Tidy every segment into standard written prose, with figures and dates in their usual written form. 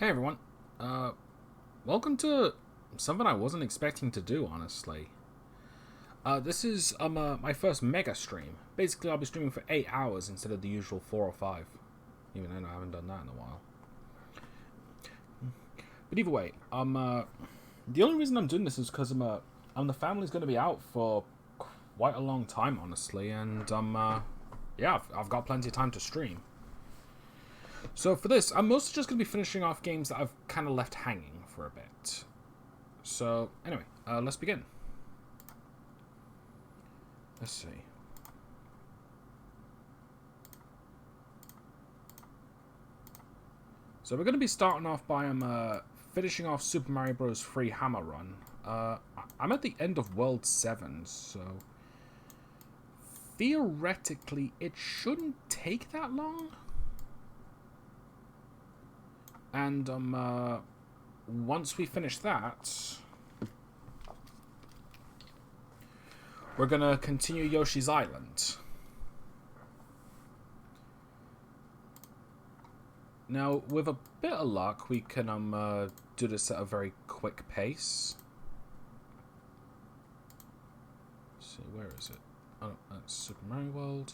Hey everyone, welcome to something I wasn't expecting to do, honestly. This is my first mega stream. Basically, I'll be streaming for 8 hours instead of the usual 4 or 5. Even though I haven't done that in a while. But either way, the only reason I'm doing this is because the family's going to be out for quite a long time, honestly, and yeah, I've got plenty of time to stream. So for this, I'm mostly just going to be finishing off games that I've kind of left hanging for a bit. So anyway, let's begin. Let's see. So we're going to be starting off by finishing off Super Mario Bros. 3 Hammer Run. I'm at the end of World 7, so theoretically it shouldn't take that long. And once we finish that, we're gonna continue Yoshi's Island. Now, with a bit of luck, we can do this at a very quick pace. Let's see, where is it? Oh, that's Super Mario World.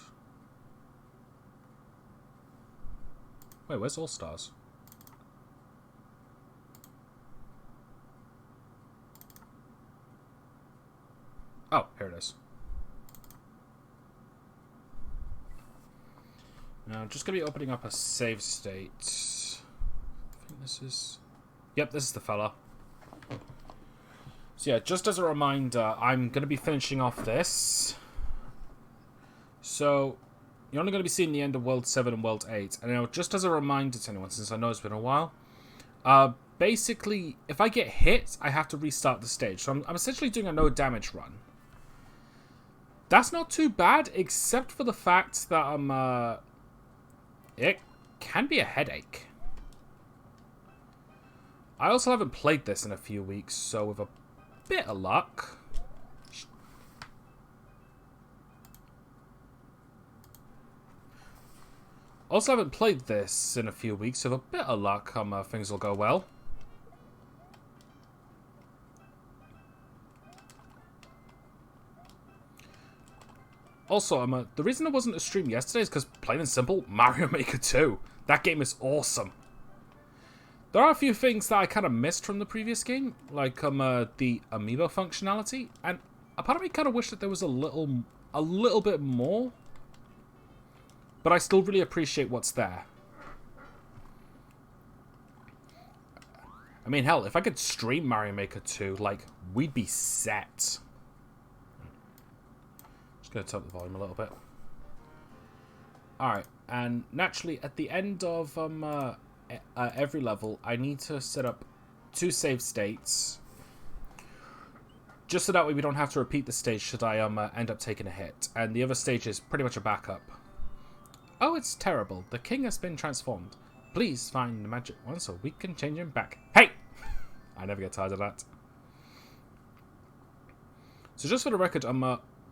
Wait, where's All Stars? Oh, here it is. Now, I'm just going to be opening up a save state. I think this is... Yep, this is the fella. So yeah, just as a reminder, I'm going to be finishing off this. So, you're only going to be seeing the end of World 7 and World 8. And now, just as a reminder to anyone, since I know it's been a while, basically, if I get hit, I have to restart the stage. So I'm essentially doing a no damage run. That's not too bad, except for the fact that it can be a headache. I also haven't played this in a few weeks, so with a bit of luck... Also haven't played this in a few weeks, so with a bit of luck, things will go well. Also, the reason there wasn't a stream yesterday is because, plain and simple, Mario Maker 2. That game is awesome. There are a few things that I kind of missed from the previous game, like the amiibo functionality, and a part of me kind of wished that there was a little bit more. But I still really appreciate what's there. I mean, hell, if I could stream Mario Maker 2, like, we'd be set. Going to turn up the volume a little bit. Alright, and naturally, at the end of every level, I need to set up 2 save states. Just so that way we don't have to repeat the stage should I end up taking a hit. And the other stage is pretty much a backup. Oh, it's terrible. The king has been transformed. Please find the magic one so we can change him back. Hey! I never get tired of that. So just for the record,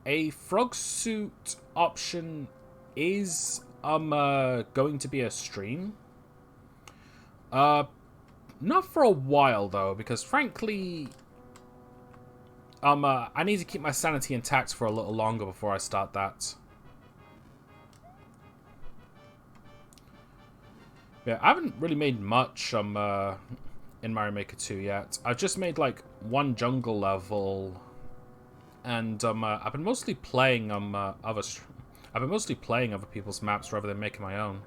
a frog suit option is going to be a stream. Not for a while though, because frankly, I need to keep my sanity intact for a little longer before I start that. Yeah, I haven't really made much in Mario Maker 2 yet. I've just made like 1 jungle level. And I've been mostly playing other people's maps rather than making my own.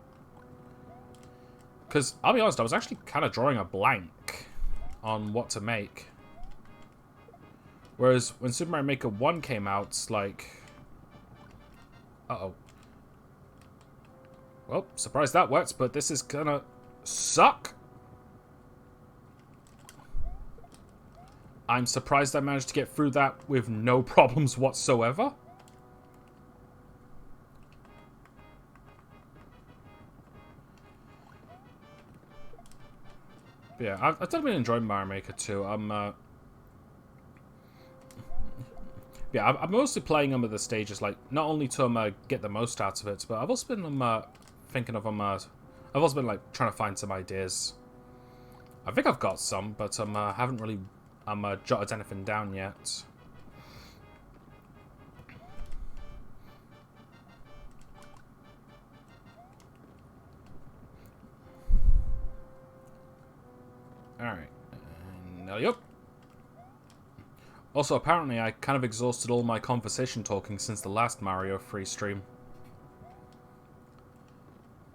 Because I'll be honest, I was actually kind of drawing a blank on what to make. Whereas when Super Mario Maker 1 came out, it's like, uh-oh. Well, surprised that works, but this is gonna suck. I'm surprised I managed to get through that with no problems whatsoever. But yeah, I've definitely been enjoying Mario Maker 2. Yeah, I'm mostly playing them at the stages, like, not only to get the most out of it, but I've also been thinking of I've also been like trying to find some ideas. I think I've got some, but haven't really jotted anything down yet. Alright. Yep. Also, apparently, I kind of exhausted all my conversation talking since the last Mario free stream.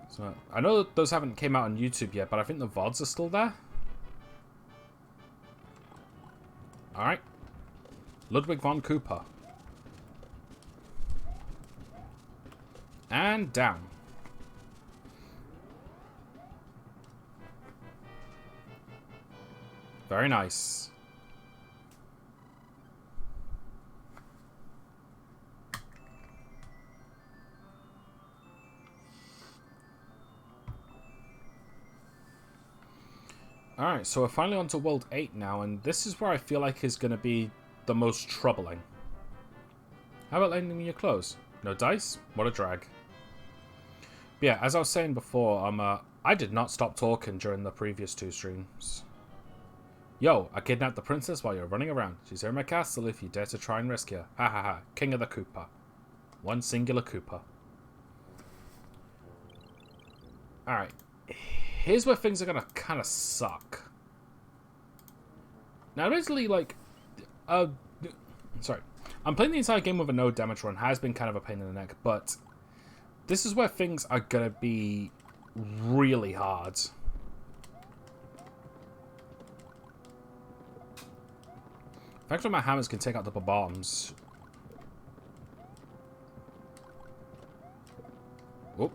So, I know that those haven't came out on YouTube yet, but I think the VODs are still there. Alright. Ludwig von Cooper. And down. Very nice. Alright, so we're finally on to World 8 now, and this is where I feel like is going to be the most troubling. How about lending me your clothes? No dice? What a drag. But yeah, as I was saying before, I did not stop talking during the previous 2 streams. Yo, I kidnapped the princess while you're running around. She's here in my castle if you dare to try and rescue her. Ha ha ha. King of the Koopa. One singular Koopa. Alright. Here's where things are gonna kind of suck. Now, admittedly, like... sorry. I'm playing the entire game with a no damage run. Has been kind of a pain in the neck, but... this is where things are gonna be really hard. Thankfully, my hammers can take out the bombs. Whoop.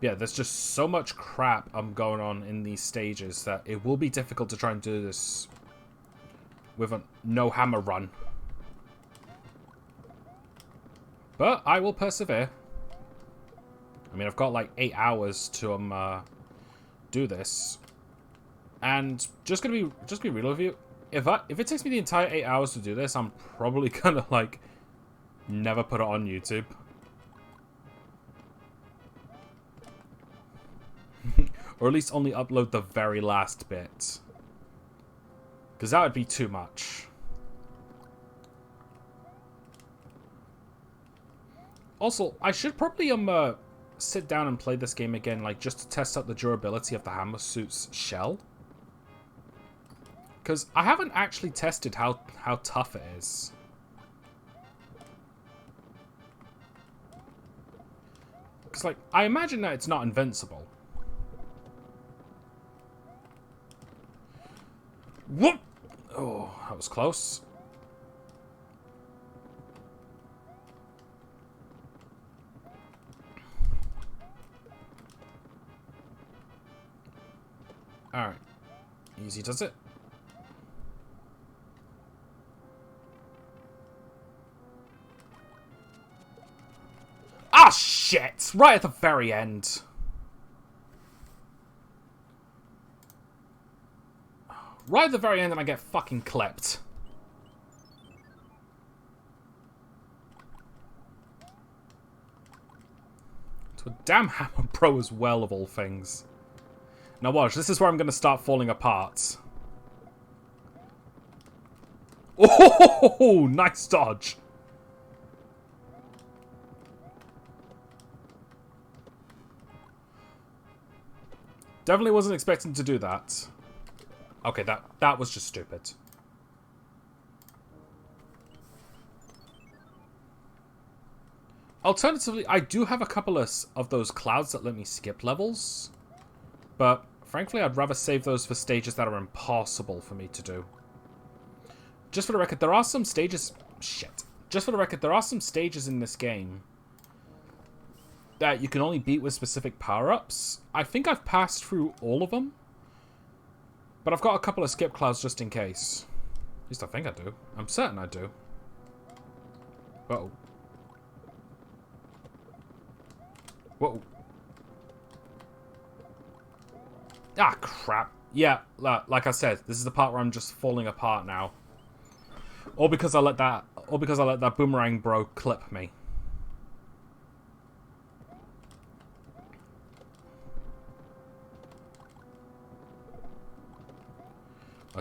Yeah, there's just so much crap going on in these stages that it will be difficult to try and do this with a no hammer run. But I will persevere. I mean, I've got like 8 hours to do this, and just gonna be real with you. If it takes me the entire 8 hours to do this, I'm probably gonna like never put it on YouTube. Or at least only upload the very last bit. Because that would be too much. Also, I should probably sit down and play this game again, like just to test out the durability of the hammer suit's shell. Because I haven't actually tested how tough it is. Because, like, I imagine that it's not invincible. Whoop! Oh, that was close. Alright. Easy does it. Ah, shit! Right at the very end. Right at the very end and I get fucking clipped. To a damn hammer pro as well, of all things. Now watch, this is where I'm going to start falling apart. Oh, nice dodge. Definitely wasn't expecting to do that. Okay, that was just stupid. Alternatively, I do have a couple of those clouds that let me skip levels. But, frankly, I'd rather save those for stages that are impossible for me to do. Just for the record, there are some stages... Shit. Just for the record, there are some stages in this game that you can only beat with specific power-ups. I think I've passed through all of them. But I've got a couple of skip clouds just in case. At least I think I do. I'm certain I do. Uh-oh. Whoa. Ah, crap. Yeah, like I said, this is the part where I'm just falling apart now. All because I let that boomerang bro clip me.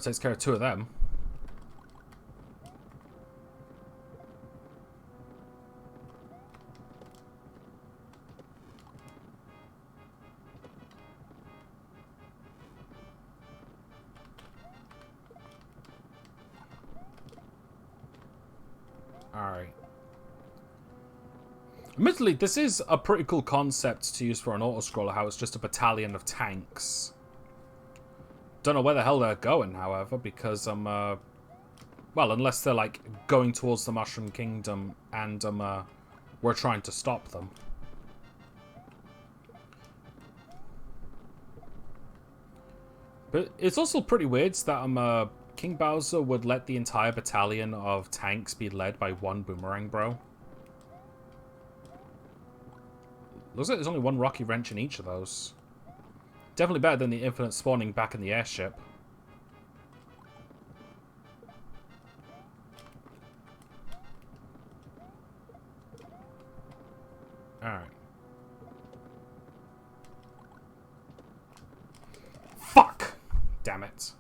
That takes care of 2 of them. Alright. Admittedly, this is a pretty cool concept to use for an auto-scroller, how it's just a battalion of tanks. Don't know where the hell they're going, however, because, well, unless they're, like, going towards the Mushroom Kingdom and, we're trying to stop them. But it's also pretty weird that, King Bowser would let the entire battalion of tanks be led by one Boomerang Bro. Looks like there's only one Rocky Wrench in each of those. Definitely better than the infinite spawning back in the airship. Alright. Fuck! Damn it.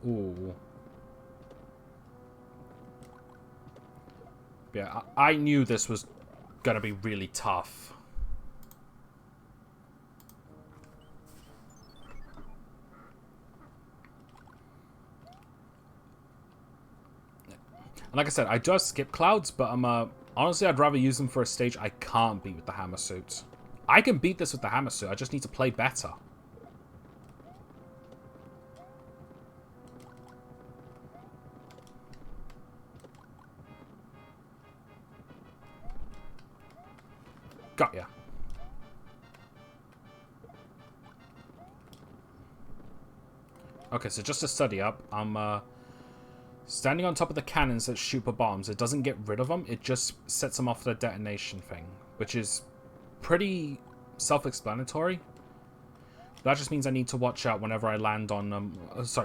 Ooh. Yeah, I knew this was gonna be really tough. And like I said, I do have skip clouds, but honestly, I'd rather use them for a stage I can't beat with the hammer suit. I can beat this with the hammer suit, I just need to play better. Got ya. Okay, so just to study up, I'm standing on top of the cannons that shoot the bombs. It doesn't get rid of them, it just sets them off the detonation thing, which is pretty self-explanatory. That just means I need to watch out whenever I land on,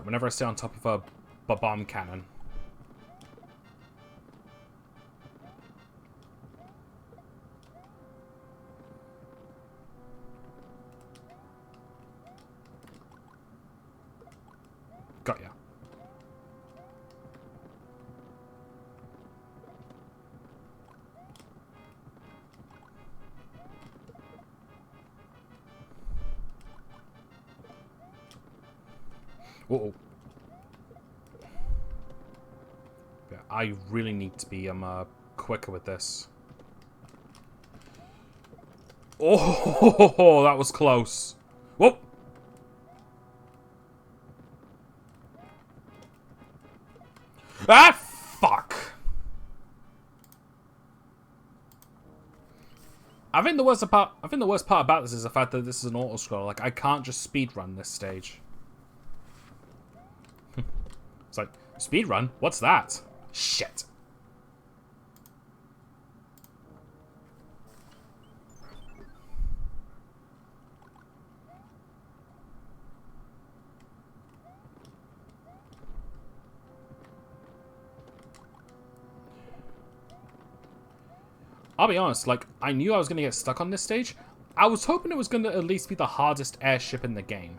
whenever I stay on top of a bomb cannon. Got ya. Uh-oh. Yeah, I really need to be quicker with this. Oh, that was close. Whoop. Ah, fuck. I think the worst part about this is the fact that this is an auto scroll. Like, I can't just speed run this stage. It's like, speed run? What's that? Shit. I'll be honest, like, I knew I was going to get stuck on this stage. I was hoping it was going to at least be the hardest airship in the game.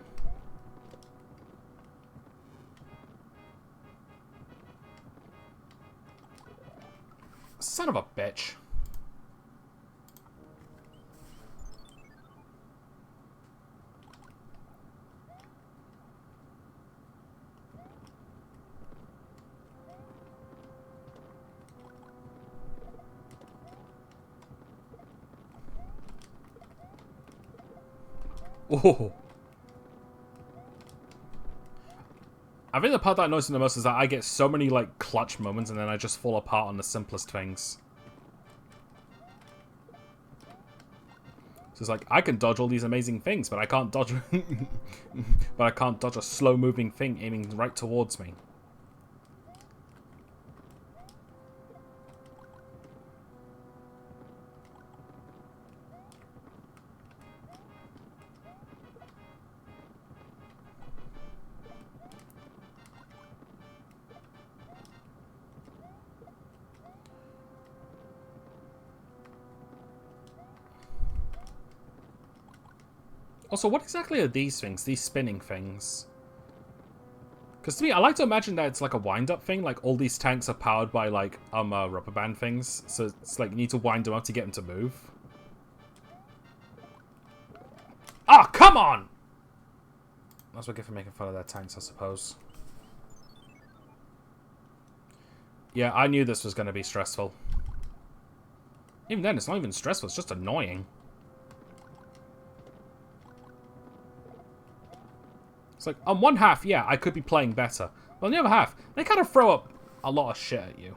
Son of a bitch. Oh. I think the part that I noticed the most is that I get so many, like, clutch moments and then I just fall apart on the simplest things. So it's like, I can dodge all these amazing things, but I can't dodge... but I can't dodge a slow-moving thing aiming right towards me. Also, what exactly are these things? These spinning things? Because to me, I like to imagine that it's like a wind-up thing. Like, all these tanks are powered by, like, rubber band things. So it's like you need to wind them up to get them to move. Ah, come on! That's what I get for making fun of their tanks, I suppose. Yeah, I knew this was going to be stressful. Even then, it's not even stressful. It's just annoying. It's like, on one half, yeah, I could be playing better. But on the other half, they kind of throw up a lot of shit at you.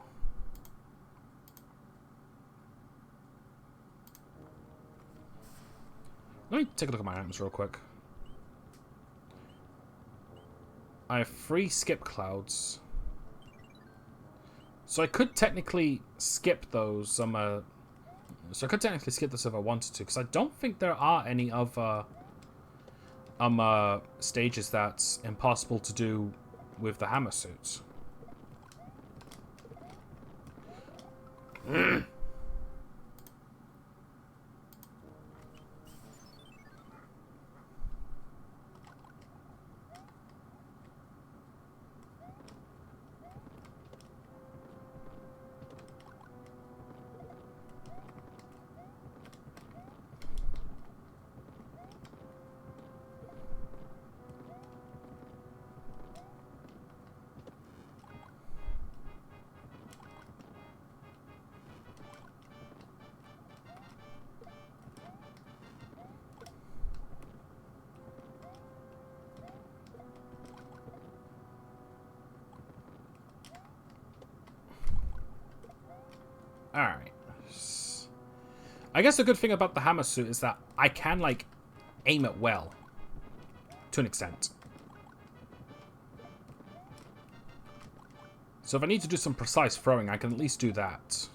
Let me take a look at my items real quick. I have 3 skip clouds. So I could technically skip those. So I could technically skip this if I wanted to. Because I don't think there are any other stages that's impossible to do with the hammer suits. Alright. I guess the good thing about the hammer suit is that I can, like, aim it well. To an extent. So if I need to do some precise throwing, I can at least do that.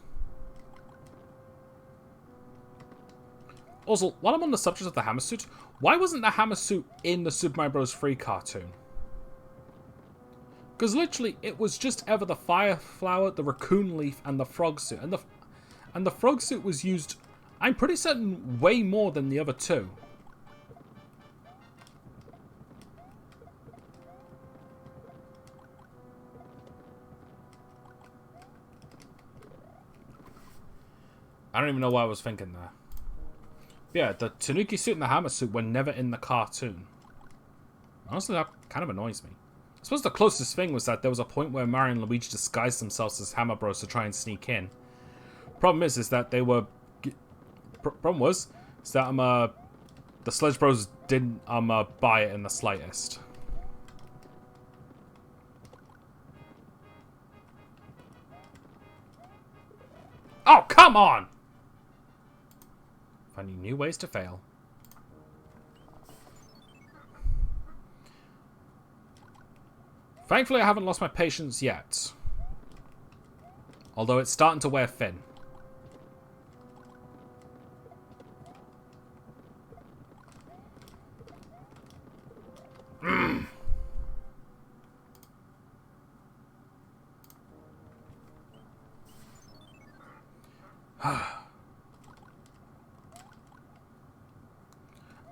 Also, while I'm on the subject of the hammer suit, why wasn't the hammer suit in the Super Mario Bros. 3 cartoon? Because literally, it was just ever the fire flower, the raccoon leaf, and the frog suit. And the frog suit was used, I'm pretty certain, way more than the other 2. I don't even know what I was thinking there. Yeah, the Tanuki suit and the hammer suit were never in the cartoon. Honestly, that kind of annoys me. I suppose the closest thing was that there was a point where Mario and Luigi disguised themselves as Hammer Bros to try and sneak in. Problem is that they were... Problem was, is that the Sledge Bros didn't buy it in the slightest. Oh, come on! Finding new ways to fail. Thankfully, I haven't lost my patience yet. Although it's starting to wear thin.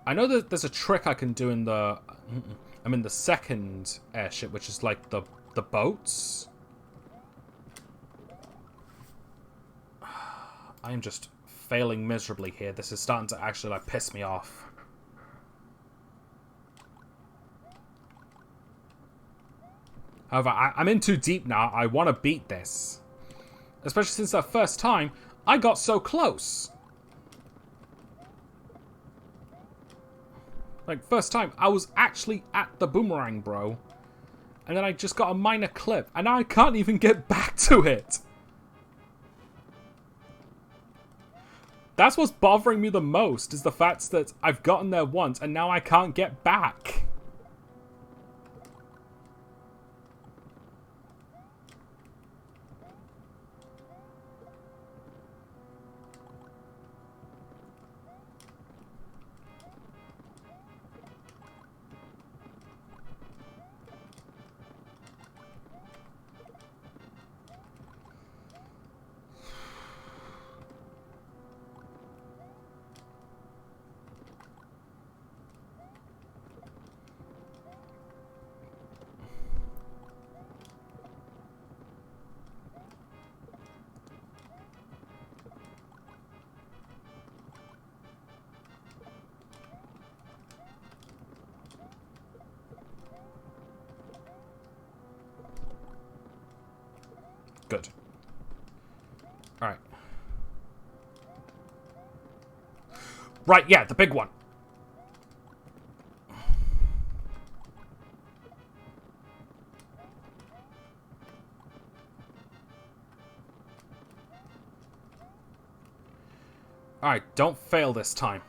I know that there's a trick I can do in the... I'm in the second airship, which is like the boats. I am just failing miserably here. This is starting to actually like piss me off. However, I'm in too deep now. I want to beat this. Especially since that first time, I got so close. Like, first time, I was actually at the boomerang, bro. And then I just got a minor clip. And now I can't even get back to it. That's what's bothering me the most, is the fact that I've gotten there once and now I can't get back. Good. Alright. Right, yeah, the big one. Alright, don't fail this time.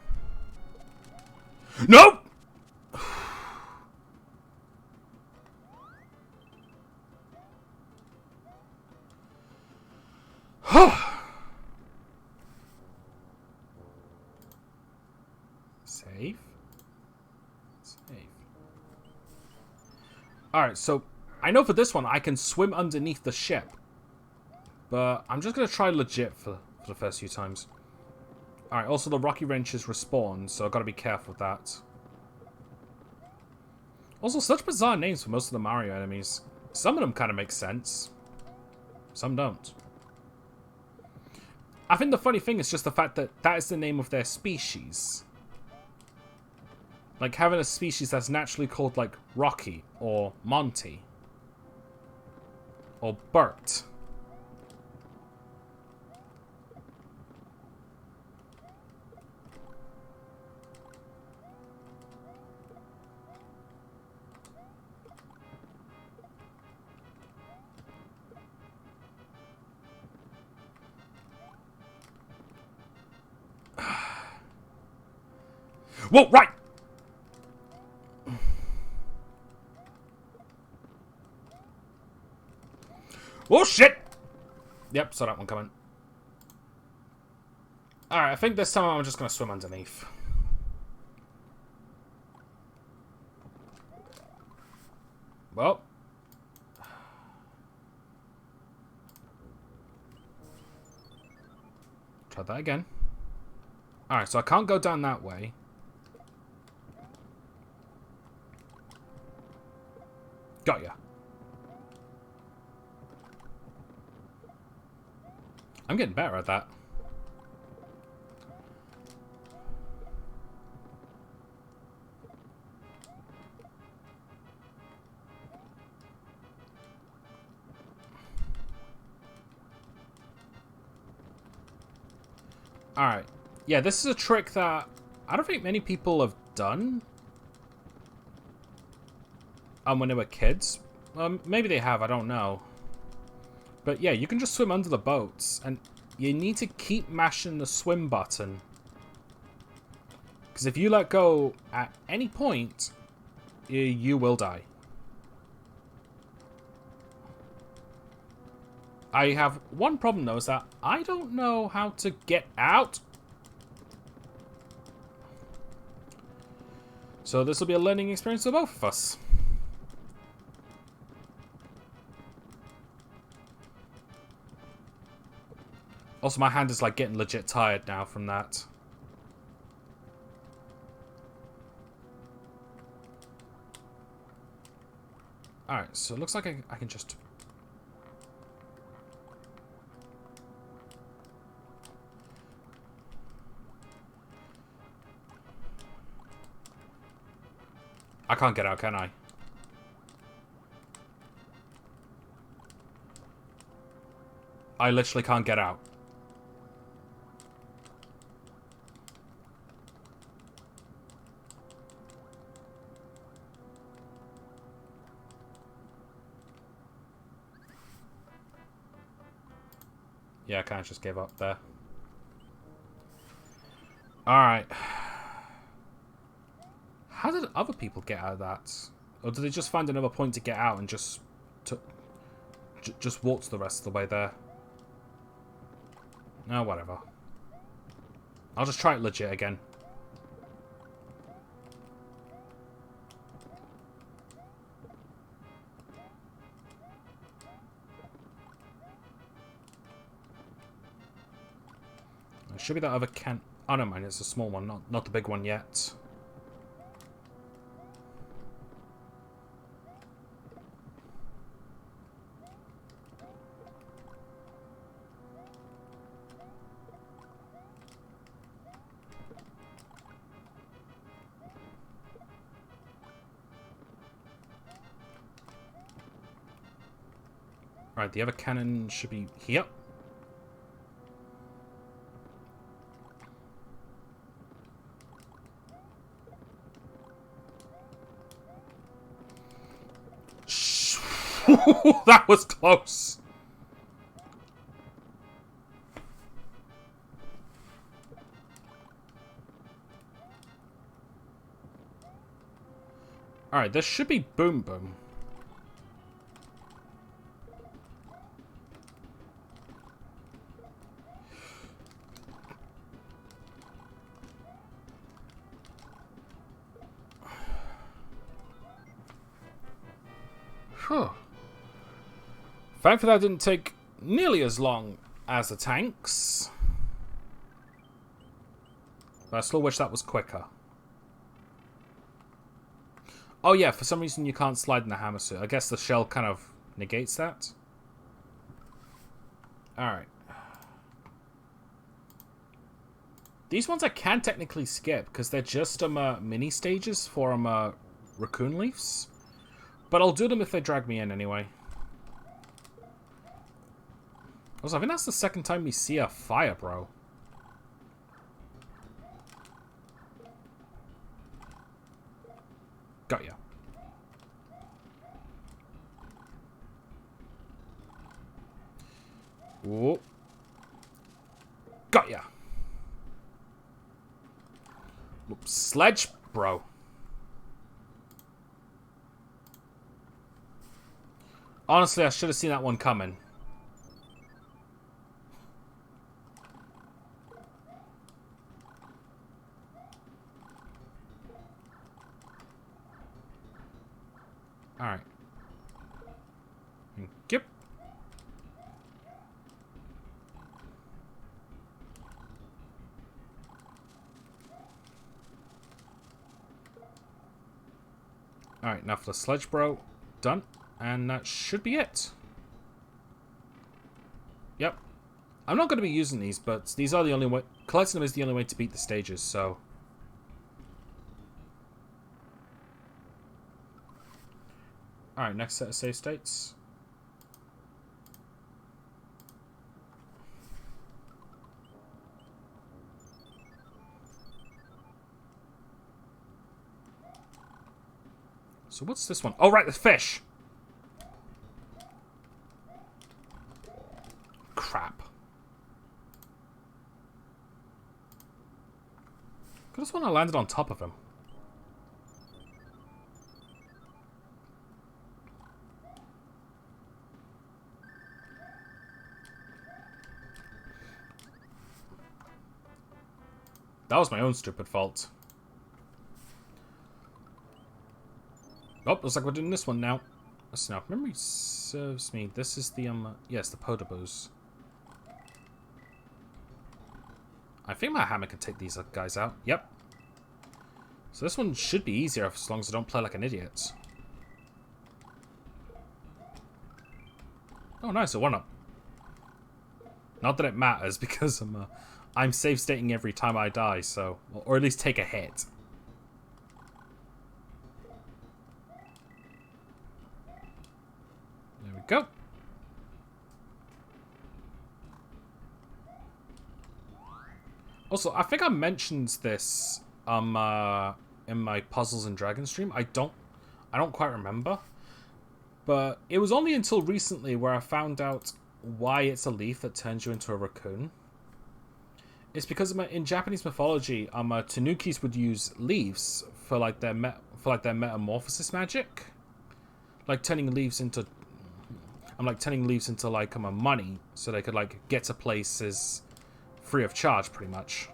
Nope! Save. Save. Alright, so I know for this one I can swim underneath the ship. But I'm just going to try legit for the first few times. Alright, also the rocky wrenches respawn, so I've got to be careful with that. Also, such bizarre names for most of the Mario enemies. Some of them kind of make sense. Some don't. I think the funny thing is just the fact that that is the name of their species. Like having a species that's naturally called like Rocky or Monty or Bert. Whoa, right! Oh, shit! Yep, saw that one coming. Alright, I think this time I'm just going to swim underneath. Well. Try that again. Alright, so I can't go down that way. Got ya. I'm getting better at that. Alright. Yeah, this is a trick that I don't think many people have done. When they were kids. Maybe they have, I don't know. But yeah, you can just swim under the boats, and you need to keep mashing the swim button. Because if you let go at any point, you will die. I have one problem though, is that I don't know how to get out. So this will be a learning experience for both of us. Also, my hand is like getting legit tired now from that. Alright, so it looks like I can just... I can't get out, can I? I literally can't get out. Yeah, I kind of just gave up there. Alright. How did other people get out of that? Or did they just find another point to get out and just walk the rest of the way there? No, whatever. I'll just try it legit again. There should be that other can... Oh, no, mind, it's a small one, not the big one yet. Alright, the other cannon should be here. That was close. Alright, there should be Boom Boom. Whew. Thankfully, that didn't take nearly as long as the tanks. But I still wish that was quicker. Oh yeah, for some reason you can't slide in the hammer suit. I guess the shell kind of negates that. Alright. These ones I can technically skip, because they're just mini stages for raccoon leaves. But I'll do them if they drag me in anyway. Also, I think that's the second time we see a fire, bro. Got ya. Whoa. Got ya. Oops. Sledge, bro. Honestly, I should have seen that one coming. Alright. Yep. Alright, now for the sledge, bro. Done. And that should be it. Yep. I'm not going to be using these, but these are the only way... Collecting them is the only way to beat the stages, so... Alright, next set of save states. So what's this one? Oh, right, the fish! Crap. Could have sworn I landed on top of him. That was my own stupid fault. Oh, looks like we're doing this one now. Let's see now. If memory serves me, this is the, yes, the Podobos. I think my hammer can take these guys out. Yep. So this one should be easier as long as I don't play like an idiot. Oh, nice, a 1-up. Not that it matters, because I'm save stating every time I die, so... Or at least take a hit. There we go. Also, I think I mentioned this in my Puzzles and Dragons stream. I don't quite remember. But it was only until recently where I found out why it's a leaf that turns you into a raccoon. It's because in Japanese mythology, tanukis would use leaves for like their metamorphosis magic, like turning leaves into like money, so they could like get to places free of charge, pretty much.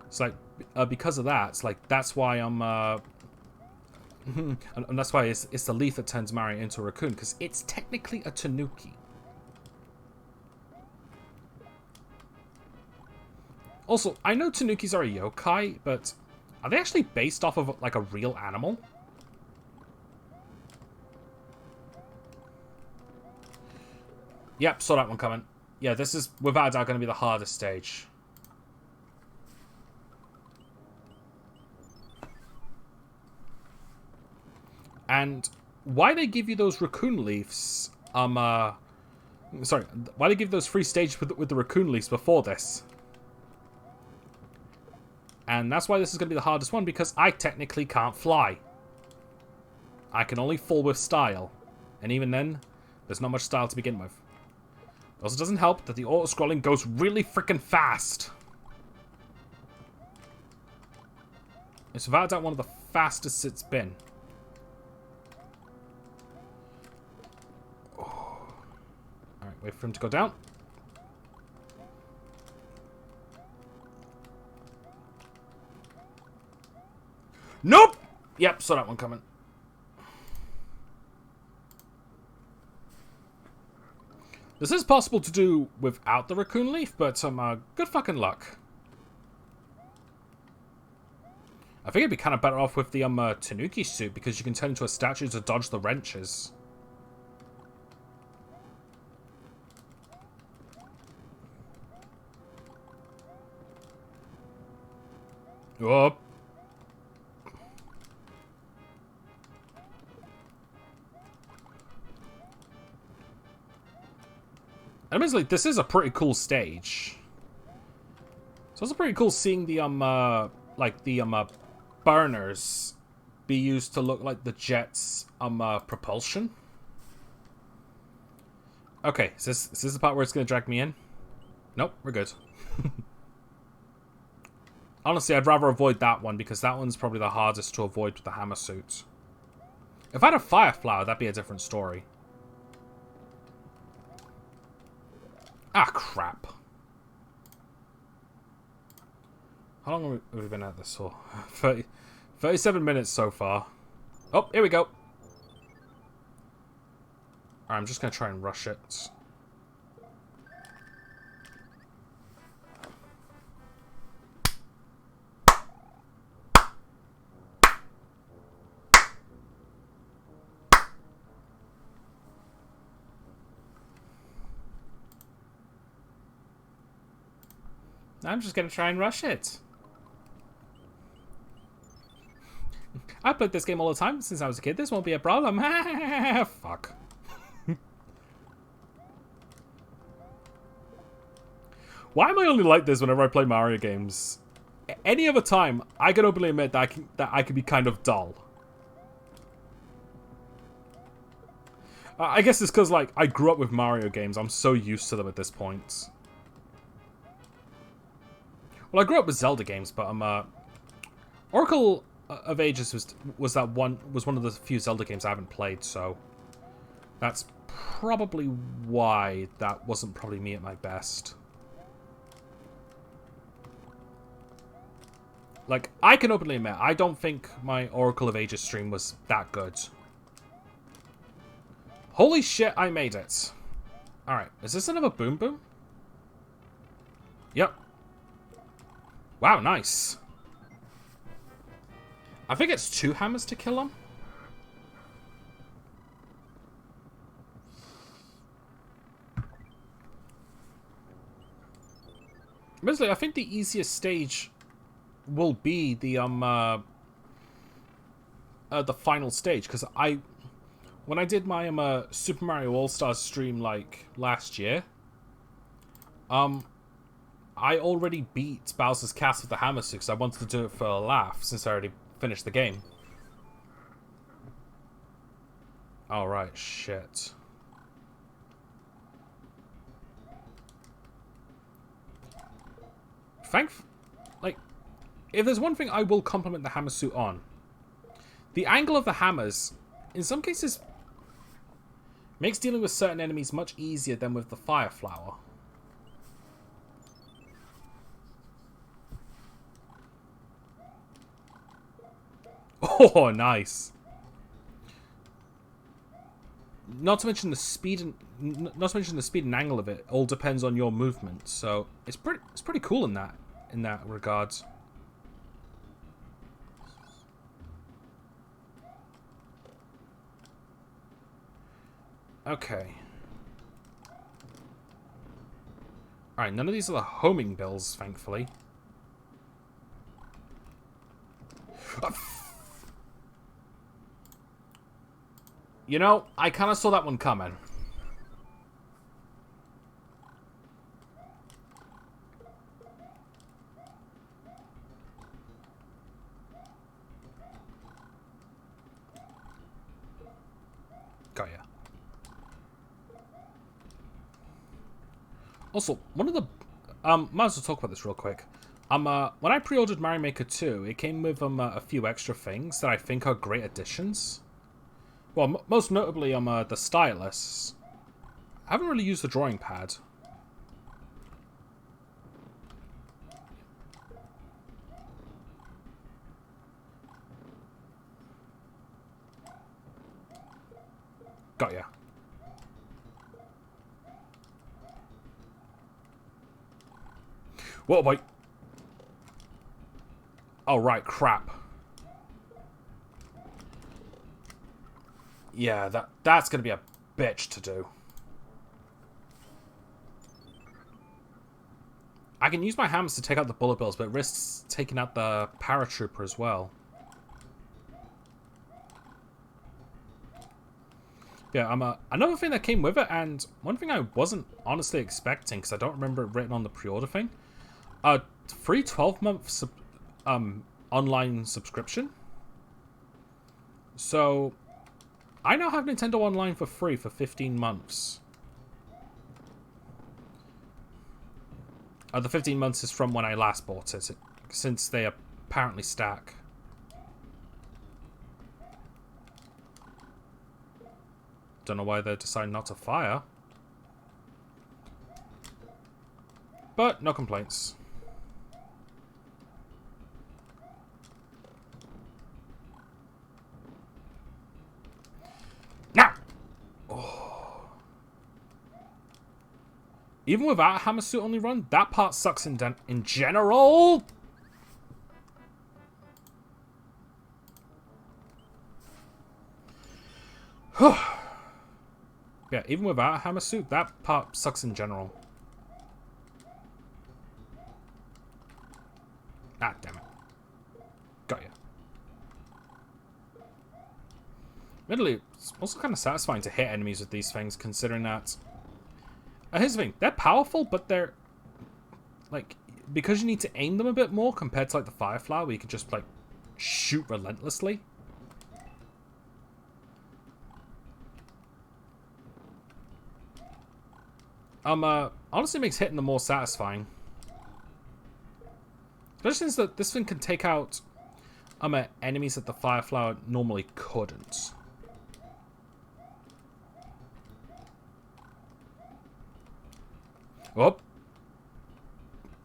It's like because of that, it's like that's why and that's why it's the leaf that turns Mario into a raccoon, because it's technically a tanuki. Also, I know tanukis are a yokai, but are they actually based off of like a real animal? Yep, saw that one coming. Yeah, this is without a doubt going to be the hardest stage. And why they give you those raccoon leaves, Sorry, why did they give those free stages with the raccoon leaves before this? And that's why this is going to be the hardest one, because I technically can't fly. I can only fall with style. And even then, there's not much style to begin with. It also doesn't help that the auto-scrolling goes really freaking fast. It's without doubt one of the fastest it's been. Oh. Alright, wait for him to go down. Nope! Yep, saw that one coming. This is possible to do without the raccoon leaf, but good fucking luck. I think it'd be kind of better off with the Tanuki suit, because you can turn into a statue to dodge the wrenches. Oh. Admittedly, this is a pretty cool stage. So it's pretty cool seeing the burners be used to look like the jet's propulsion. Okay, is this the part where it's gonna drag me in? Nope, we're good. Honestly, I'd rather avoid that one, because that one's probably the hardest to avoid with the hammer suit. If I had a fire flower, that'd be a different story. Ah, crap. How long have we been at this for? 37 minutes so far. Oh, here we go. Alright, I'm just going to try and rush it. I'm just going to try and rush it. I've played this game all the time since I was a kid. This won't be a problem. Fuck. Why am I only like this whenever I play Mario games? Any other time, I can openly admit that I can be kind of dull. I guess it's because, like, I grew up with Mario games. I'm so used to them at this point. Well, I grew up with Zelda games, but Oracle of Ages was one of the few Zelda games I haven't played, so that's probably why that wasn't probably me at my best. Like, I can openly admit, I don't think my Oracle of Ages stream was that good. Holy shit, I made it. Alright, is this another Boom Boom? Yep. Wow, nice. I think it's 2 hammers to kill him. Basically, I think the easiest stage will be the final stage, because when I did my Super Mario All-Stars stream like last year, I already beat Bowser's Castle with the hammer suit because I wanted to do it for a laugh since I already finished the game. Alright, shit. Like, if there's one thing I will compliment the hammer suit on, the angle of the hammers, in some cases, makes dealing with certain enemies much easier than with the fire flower. Oh, nice. Not to mention the speed and angle of it all depends on your movement. So it's pretty cool in that regard. Okay. Alright, none of these are the homing bills, thankfully. You know, I kind of saw that one coming. Also, one of the might as well talk about this real quick. When I pre-ordered Mario Maker 2, it came with a few extra things that I think are great additions. Well, most notably the stylus. I haven't really used the drawing pad. Got ya. What about... Oh, right, crap. Yeah, that's gonna be a bitch to do. I can use my hammers to take out the bullet bills, but it risks taking out the paratrooper as well. Yeah, another thing that came with it, and one thing I wasn't honestly expecting, because I don't remember it written on the pre-order thing, free 12-month online subscription. So, I now have Nintendo Online for free for 15 months. The 15 months is from when I last bought it, since they apparently stack. Don't know why they decided not to fire. But, no complaints. Now! Oh. Even without a hammer suit only run, that part sucks in general. Yeah, even without a hammer suit, that part sucks in general. Ah, damn it. Got ya. Admittedly, it's also kind of satisfying to hit enemies with these things, considering that... here's the thing, they're powerful, but they're... Like, because you need to aim them a bit more compared to, like, the Firefly, where you can just, like, shoot relentlessly. Honestly makes hitting them more satisfying. Especially since that this thing can take out enemies that the Firefly normally couldn't. Oh.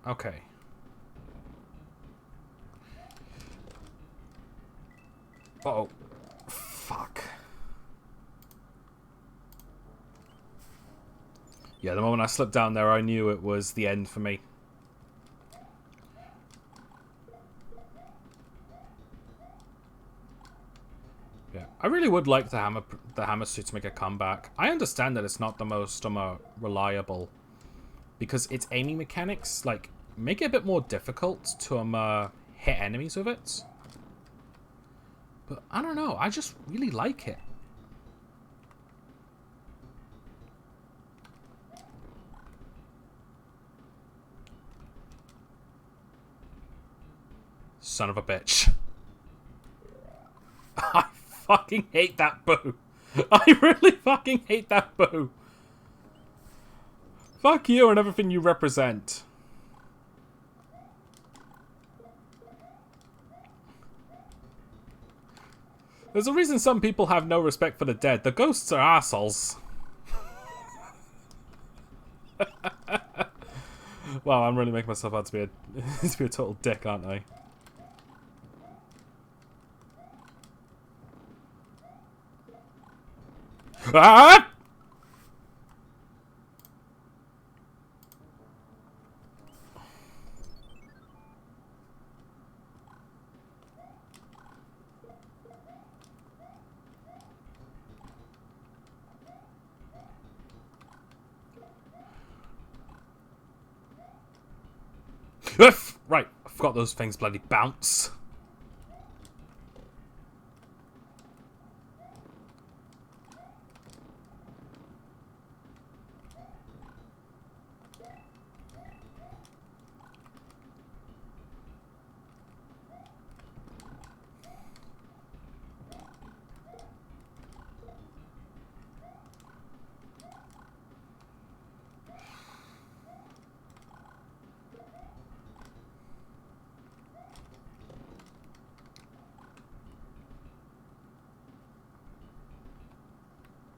Okay. Uh-oh. Fuck. Yeah, the moment I slipped down there, I knew it was the end for me. Yeah, I really would like the hammer suit to make a comeback. I understand that it's not the most reliable, because its aiming mechanics like make it a bit more difficult to hit enemies with it. But I don't know, I just really like it. Son of a bitch. I fucking hate that boo. I really fucking hate that boo. Fuck you and everything you represent. There's a reason some people have no respect for the dead. The ghosts are assholes. Wow, I'm really making myself out to be a total dick, aren't I? Ah! Right, I forgot those things bloody bounce.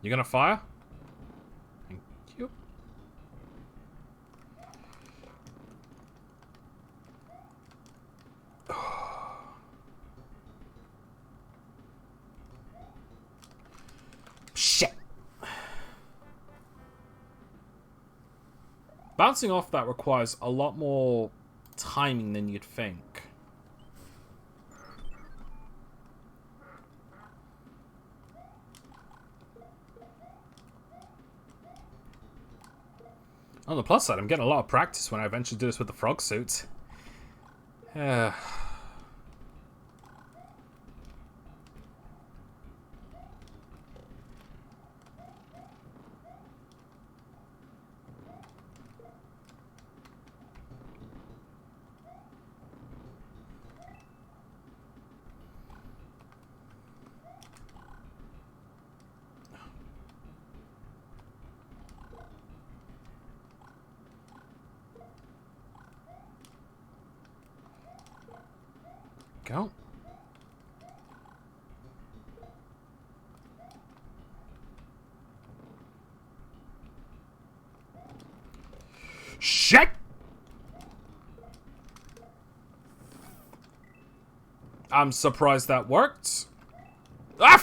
You gonna fire? Thank you. Shit. Bouncing off that requires a lot more timing than you'd think. On the plus side, I'm getting a lot of practice when I eventually do this with the frog suits. Go. Shit! I'm surprised that worked. Ah!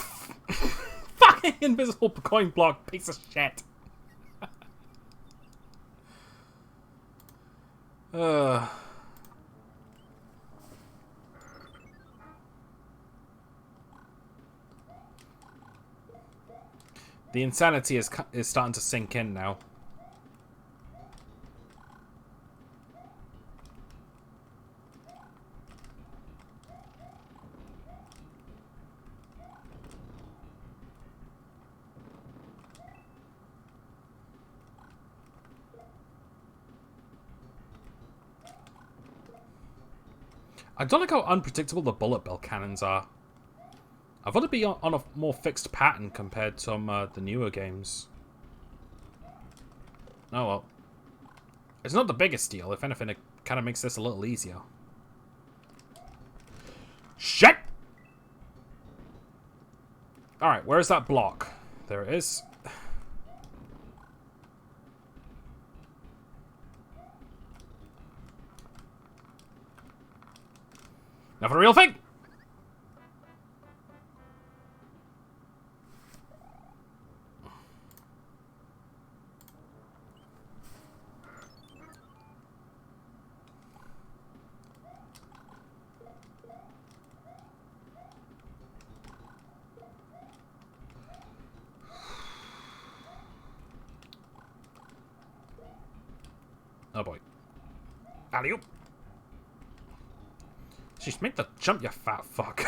Fucking invisible coin block, piece of shit. The insanity is starting to sink in now. I don't like how unpredictable the bullet bill cannons are. I want to be on a more fixed pattern compared to the newer games. Oh well. It's not the biggest deal. If anything, it kind of makes this a little easier. Shit! Alright, where's that block? There it is. Now for the real thing! Oh boy. Alley-oop. Just make the jump, you fat fuck.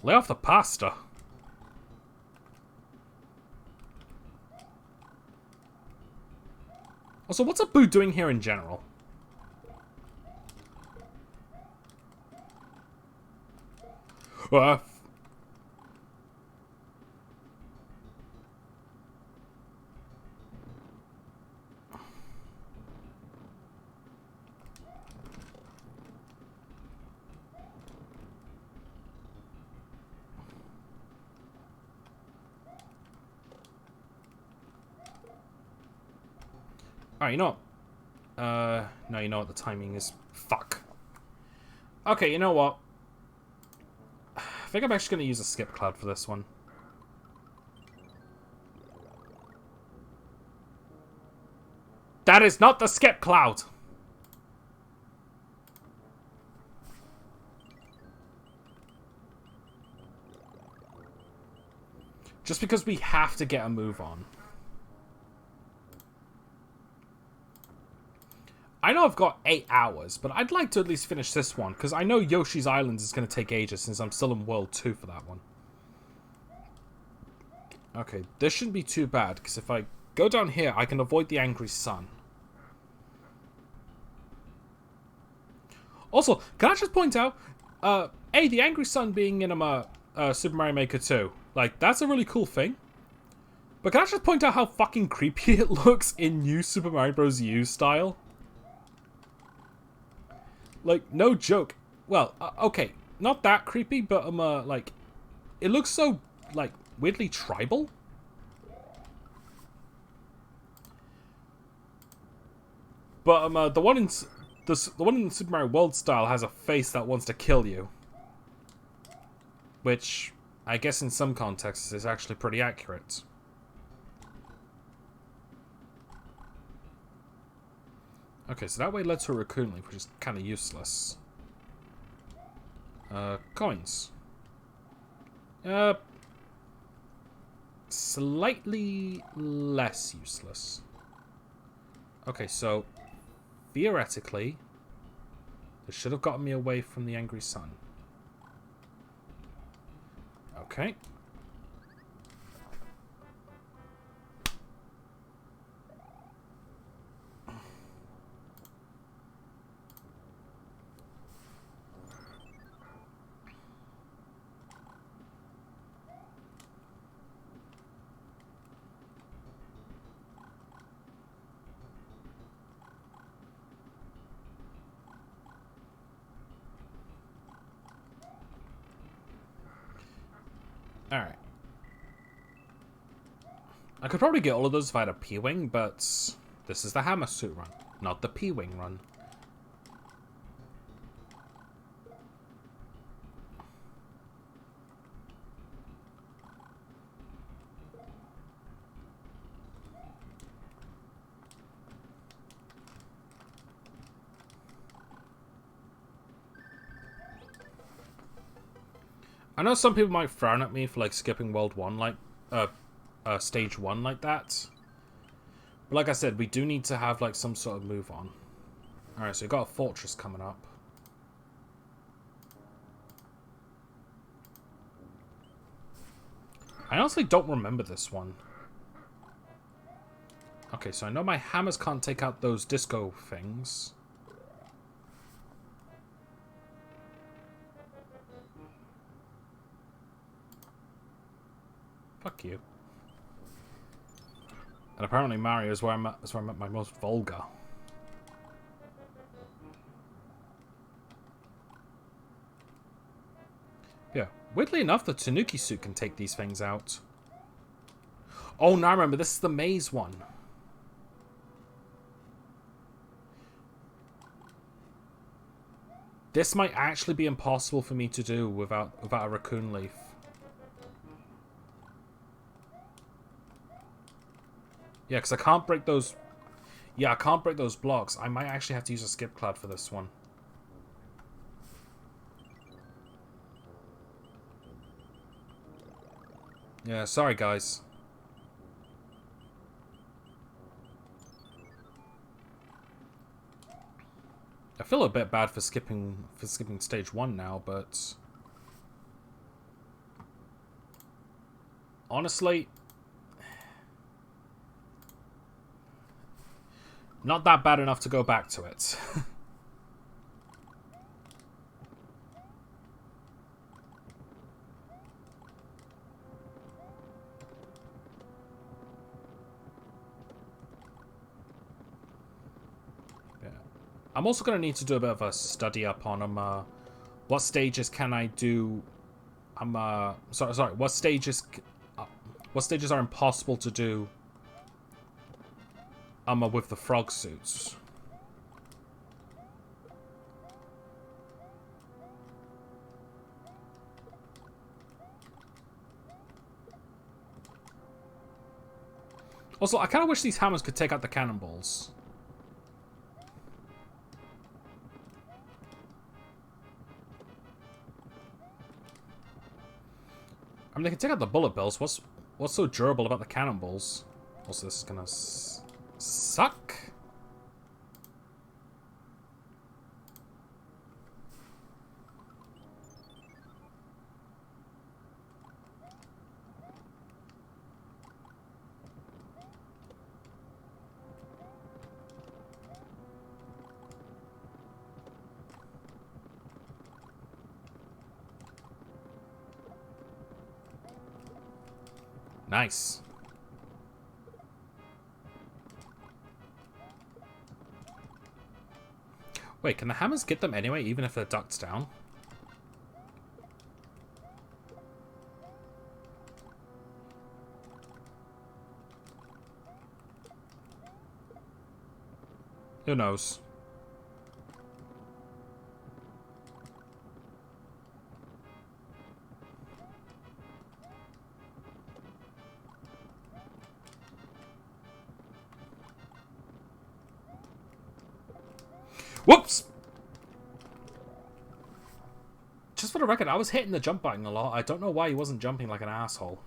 Lay off the pasta. Also, what's Abu doing here in general? Alright, you know what? No, you know what the timing is. Fuck. Okay, you know what? I think I'm actually going to use a skip cloud for this one. That is not the skip cloud! Just because we have to get a move on. I know I've got 8 hours, but I'd like to at least finish this one, because I know Yoshi's Island is going to take ages since I'm still in World 2 for that one. Okay, this shouldn't be too bad, because if I go down here, I can avoid the Angry Sun. Also, can I just point out, the Angry Sun being in Super Mario Maker 2, like, that's a really cool thing. But can I just point out how fucking creepy it looks in New Super Mario Bros. U style? Like, no joke. Well, okay. not that creepy, but like, it looks so like weirdly tribal. But the one in Super Mario World style has a face that wants to kill you, which I guess in some contexts is actually pretty accurate. Okay, so that way led to a raccoon leaf, which is kind of useless. Coins. Slightly less useless. Okay, so theoretically, this should have gotten me away from the angry sun. Okay. Alright. I could probably get all of those via the P-Wing, but this is the Hammer Suit run, not the P-Wing run. I know some people might frown at me for like skipping World 1 like Stage 1 like that. But like I said, we do need to have like some sort of move on. Alright, so we've got a fortress coming up. I honestly don't remember this one. Okay, so I know my hammers can't take out those disco things. Fuck you. And apparently Mario is where I'm at my most vulgar. Yeah. Weirdly enough, the Tanuki suit can take these things out. Oh, now I remember. This is the maze one. This might actually be impossible for me to do without a raccoon leaf. Yeah, because I can't break those... Yeah, I can't break those blocks. I might actually have to use a skip cloud for this one. Yeah, sorry guys. I feel a bit bad for skipping stage 1 now, but honestly, not that bad enough to go back to it. I'm also going to need to do a bit of a study up on what stages can I do. Sorry. What stages are impossible to do? With the frog suits. Also, I kind of wish these hammers could take out the cannonballs. I mean, they can take out the bullet bills. What's so durable about the cannonballs? Also, this is gonna suck. Nice. Wait, can the hammers get them anyway, even if they're ducked down? Who knows? Whoops! Just for the record, I was hitting the jump button a lot. I don't know why he wasn't jumping like an asshole.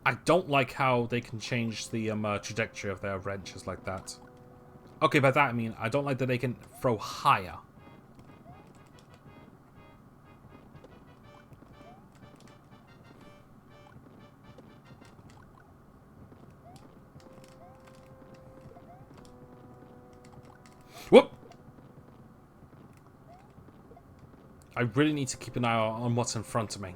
I don't like how they can change the trajectory of their wrenches like that. Okay, by that I mean I don't like that they can throw higher. Whoop! I really need to keep an eye on what's in front of me.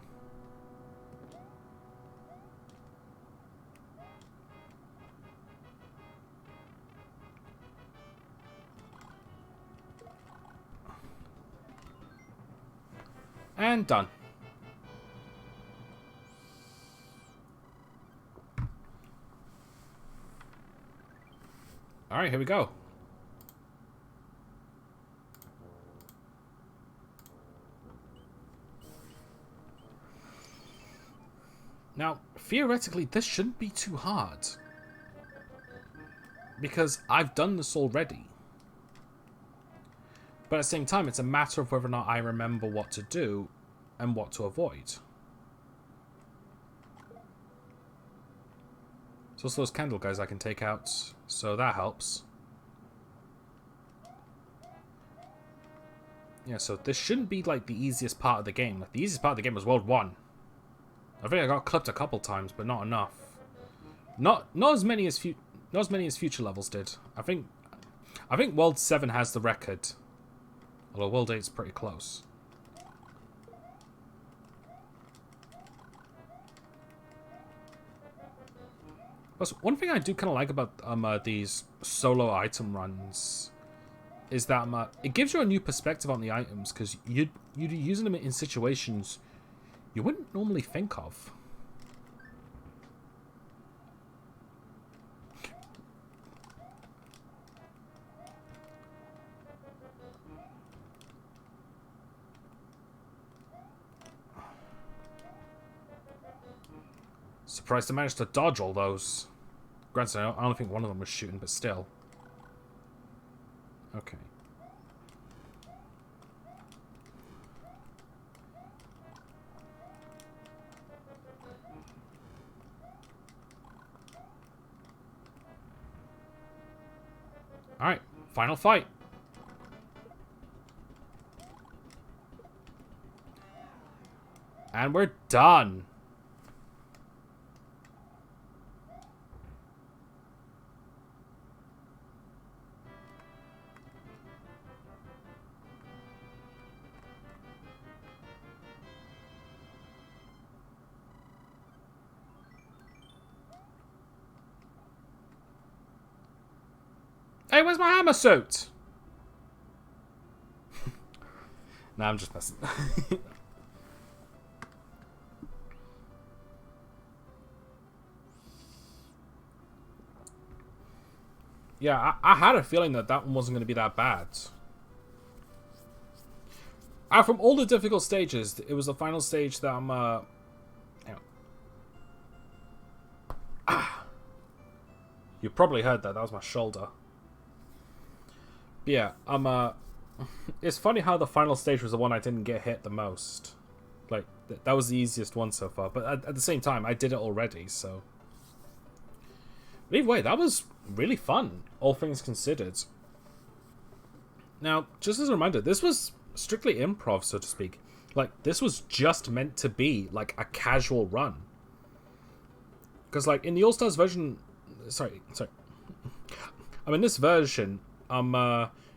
And done. Alright, here we go. Now, theoretically, this shouldn't be too hard. Because I've done this already. But at the same time, it's a matter of whether or not I remember what to do and what to avoid. So it's those candle guys I can take out, so that helps. Yeah, so this shouldn't be like the easiest part of the game. Like, the easiest part of the game was World 1. I think I got clipped a couple times, but not enough. Not as many as future levels did. I think World 7 has the record. Although World 8 is pretty close. Plus, one thing I do kind of like about these solo item runs is that it gives you a new perspective on the items, because you're using them in situations you wouldn't normally think of. Surprised I managed to dodge all those. Granted, I don't think one of them was shooting, but still. Okay. Alright, final fight. And we're done. Hey, where's my hammer suit? Nah, I'm just messing. Yeah, I had a feeling that one wasn't going to be that bad. From all the difficult stages, it was the final stage that I'm, You probably heard that. That was my shoulder. But yeah, it's funny how the final stage was the one I didn't get hit the most. Like, that was the easiest one so far. But at the same time, I did it already, so... But either way, that was really fun, all things considered. Now, just as a reminder, this was strictly improv, so to speak. Like, this was just meant to be, like, a casual run. Because, like, in the All-Stars version... Sorry. In this version,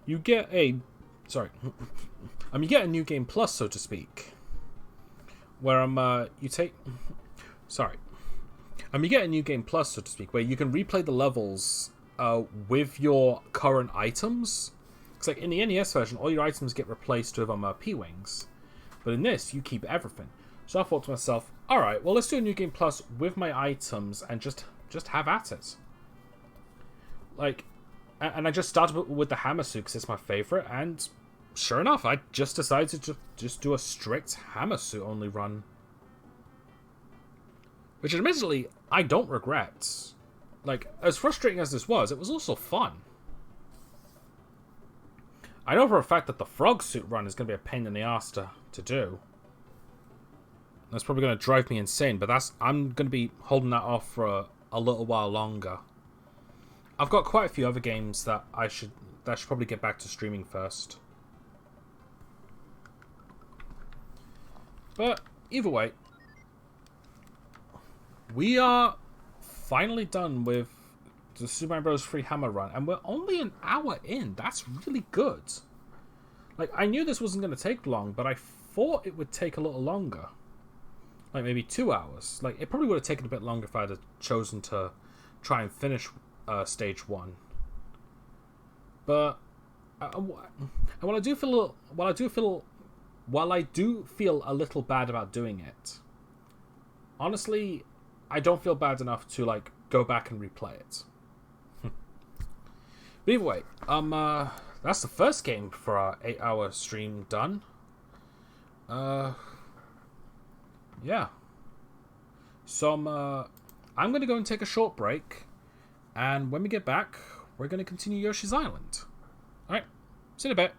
you get a... you get a New Game Plus, so to speak. Where, you take... you get a New Game Plus, so to speak, where you can replay the levels, with your current items. Because, like, in the NES version, all your items get replaced with, P-Wings. But in this, you keep everything. So I thought to myself, alright, well, let's do a New Game Plus with my items and just have at it. Like, and I just started with the hammer suit because it's my favorite, and sure enough, I just decided to just do a strict hammer suit only run. Which, admittedly, I don't regret. Like, as frustrating as this was, it was also fun. I know for a fact that the frog suit run is going to be a pain in the ass to do. That's probably going to drive me insane, but I'm going to be holding that off for a little while longer. I've got quite a few other games that I should probably get back to streaming first. But either way, we are finally done with the Super Mario Bros. 3 Hammer run, and we're only an hour in. That's really good. Like, I knew this wasn't going to take long, but I thought it would take a little longer. Like, maybe 2 hours. Like, it probably would have taken a bit longer if I had chosen to try and finish stage 1. But while I do feel a little bad about doing it, honestly, I don't feel bad enough to, like, go back and replay it. But either way, that's the first game for our 8-hour stream done. Yeah. So I'm going to go and take a short break, and when we get back, we're going to continue Yoshi's Island. Alright, see you in a bit.